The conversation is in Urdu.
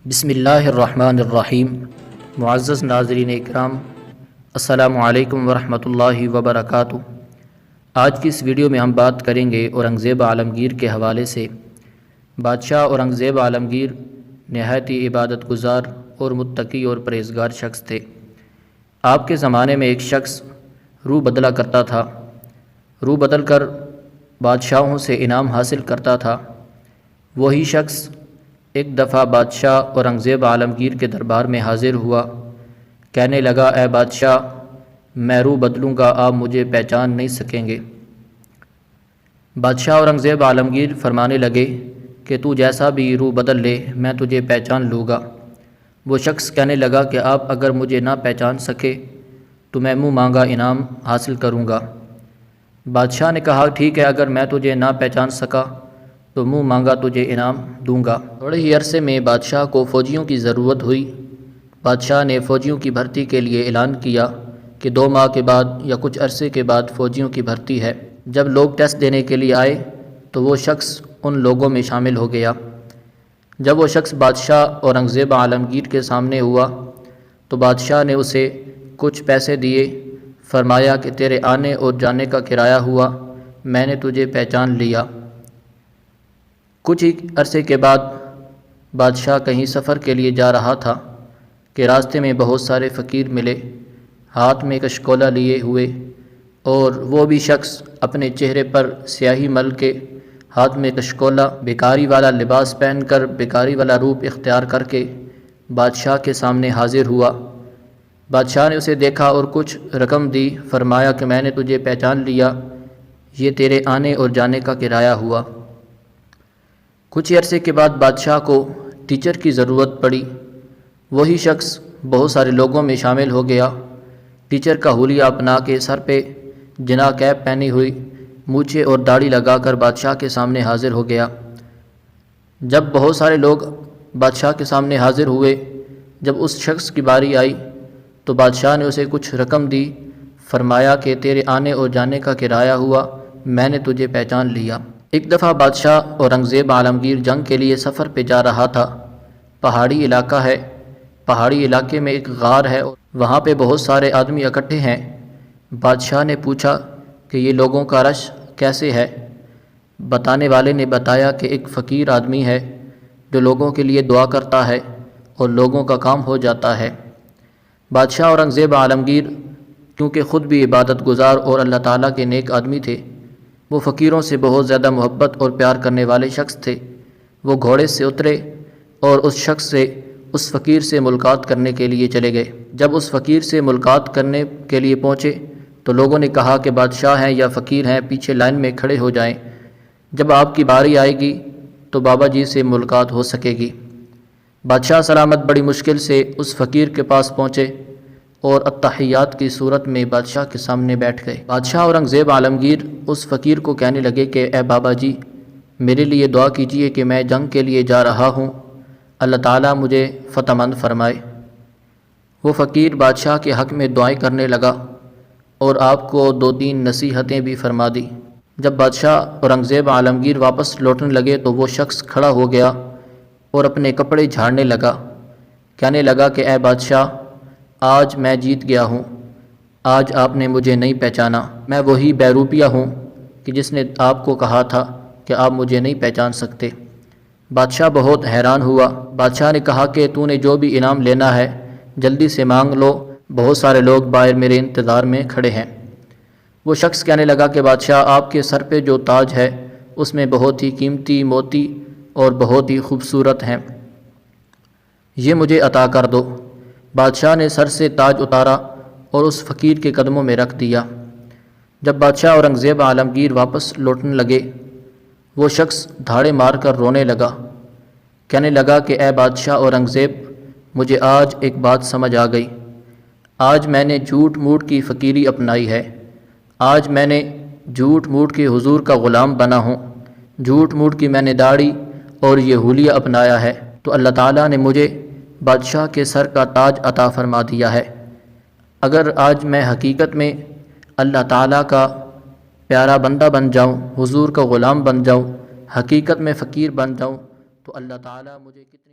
بسم اللہ الرحمن الرحیم۔ معزز ناظرین اکرام، السلام علیکم ورحمۃ اللہ وبرکاتہ۔ آج کی اس ویڈیو میں ہم بات کریں گے اورنگزیب عالمگیر کے حوالے سے۔ بادشاہ اورنگزیب عالمگیر نہایت ہی عبادت گزار اور متقی اور پرہیزگار شخص تھے۔ آپ کے زمانے میں ایک شخص روح بدلا کرتا تھا، روح بدل کر بادشاہوں سے انعام حاصل کرتا تھا۔ وہی شخص ایک دفعہ بادشاہ اورنگزیب عالمگیر کے دربار میں حاضر ہوا، کہنے لگا، اے بادشاہ، میں روح بدلوں گا، آپ مجھے پہچان نہیں سکیں گے۔ بادشاہ اورنگزیب عالمگیر فرمانے لگے کہ تو جیسا بھی روح بدل لے، میں تجھے پہچان لوں گا۔ وہ شخص کہنے لگا کہ آپ اگر مجھے نہ پہچان سکے تو میں منہ مانگا انعام حاصل کروں گا۔ بادشاہ نے کہا، ٹھیک ہے، اگر میں تجھے نہ پہچان سکا تو منہ مانگا تجھے انعام دوں گا۔ تھوڑے ہی عرصے میں بادشاہ کو فوجیوں کی ضرورت ہوئی۔ بادشاہ نے فوجیوں کی بھرتی کے لیے اعلان کیا کہ 2 ماہ کے بعد یا کچھ عرصے کے بعد فوجیوں کی بھرتی ہے۔ جب لوگ ٹیسٹ دینے کے لیے آئے تو وہ شخص ان لوگوں میں شامل ہو گیا۔ جب وہ شخص بادشاہ اورنگزیب عالمگیر کے سامنے ہوا تو بادشاہ نے اسے کچھ پیسے دیے، فرمایا کہ تیرے آنے اور جانے کا کرایہ ہوا، میں نے تجھے پہچان لیا۔ کچھ ہی عرصے کے بعد بادشاہ کہیں سفر کے لیے جا رہا تھا کہ راستے میں بہت سارے فقیر ملے، ہاتھ میں کشکولہ لیے ہوئے، اور وہ بھی شخص اپنے چہرے پر سیاہی مل کے، ہاتھ میں کشکولہ، بیکاری والا لباس پہن کر، بیکاری والا روپ اختیار کر کے بادشاہ کے سامنے حاضر ہوا۔ بادشاہ نے اسے دیکھا اور کچھ رقم دی، فرمایا کہ میں نے تجھے پہچان لیا، یہ تیرے آنے اور جانے کا کرایہ ہوا۔ کچھ عرصے کے بعد بادشاہ کو ٹیچر کی ضرورت پڑی۔ وہی شخص بہت سارے لوگوں میں شامل ہو گیا، ٹیچر کا حلیہ اپنا کے، سر پہ جناح کیپ پہنی ہوئی، مونچھیں اور داڑھی لگا کر بادشاہ کے سامنے حاضر ہو گیا۔ جب بہت سارے لوگ بادشاہ کے سامنے حاضر ہوئے، جب اس شخص کی باری آئی تو بادشاہ نے اسے کچھ رقم دی، فرمایا کہ تیرے آنے اور جانے کا کرایہ ہوا، میں نے تجھے پہچان لیا۔ ایک دفعہ بادشاہ اورنگزیب عالمگیر جنگ کے لیے سفر پہ جا رہا تھا۔ پہاڑی علاقہ ہے، پہاڑی علاقے میں ایک غار ہے، وہاں پہ بہت سارے آدمی اکٹھے ہیں۔ بادشاہ نے پوچھا کہ یہ لوگوں کا رش کیسے ہے؟ بتانے والے نے بتایا کہ ایک فقیر آدمی ہے جو لوگوں کے لیے دعا کرتا ہے اور لوگوں کا کام ہو جاتا ہے۔ بادشاہ اورنگزیب عالمگیر کیونکہ خود بھی عبادت گزار اور اللہ تعالیٰ کے نیک آدمی تھے، وہ فقیروں سے بہت زیادہ محبت اور پیار کرنے والے شخص تھے۔ وہ گھوڑے سے اترے اور اس فقیر سے ملاقات کرنے کے لیے چلے گئے۔ جب اس فقیر سے ملاقات کرنے کے لیے پہنچے تو لوگوں نے کہا کہ بادشاہ ہیں یا فقیر ہیں، پیچھے لائن میں کھڑے ہو جائیں، جب آپ کی باری آئے گی تو بابا جی سے ملاقات ہو سکے گی۔ بادشاہ سلامت بڑی مشکل سے اس فقیر کے پاس پہنچے اور التحیات کی صورت میں بادشاہ کے سامنے بیٹھ گئے۔ بادشاہ اورنگزیب عالمگیر اس فقیر کو کہنے لگے کہ اے بابا جی، میرے لیے دعا کیجئے کہ میں جنگ کے لیے جا رہا ہوں، اللہ تعالیٰ مجھے فتح مند فرمائے۔ وہ فقیر بادشاہ کے حق میں دعائیں کرنے لگا اور آپ کو 2-3 نصیحتیں بھی فرما دی۔ جب بادشاہ اورنگزیب عالمگیر واپس لوٹنے لگے تو وہ شخص کھڑا ہو گیا اور اپنے کپڑے جھاڑنے لگا، کہنے لگا کہ اے بادشاہ، آج میں جیت گیا ہوں، آج آپ نے مجھے نہیں پہچانا، میں وہی بیروپیہ ہوں کہ جس نے آپ کو کہا تھا کہ آپ مجھے نہیں پہچان سکتے۔ بادشاہ بہت حیران ہوا۔ بادشاہ نے کہا کہ تو نے جو بھی انعام لینا ہے جلدی سے مانگ لو، بہت سارے لوگ باہر میرے انتظار میں کھڑے ہیں۔ وہ شخص کہنے لگا کہ بادشاہ، آپ کے سر پہ جو تاج ہے اس میں بہت ہی قیمتی موتی اور بہت ہی خوبصورت ہیں، یہ مجھے عطا کر دو۔ بادشاہ نے سر سے تاج اتارا اور اس فقیر کے قدموں میں رکھ دیا۔ جب بادشاہ اورنگزیب عالمگیر واپس لوٹنے لگے، وہ شخص دھاڑے مار کر رونے لگا، کہنے لگا کہ اے بادشاہ اورنگزیب، مجھے آج ایک بات سمجھ آ گئی، آج میں نے جھوٹ موٹ کی فقیری اپنائی ہے، آج میں نے جھوٹ موٹ کے حضور کا غلام بنا ہوں، جھوٹ موٹ کی میں نے داڑھی اور یہ حلیہ اپنایا ہے، تو اللہ تعالیٰ نے مجھے بادشاہ کے سر کا تاج عطا فرما دیا ہے۔ اگر آج میں حقیقت میں اللہ تعالیٰ کا پیارا بندہ بن جاؤں، حضور کا غلام بن جاؤں، حقیقت میں فقیر بن جاؤں، تو اللہ تعالیٰ مجھے کتنے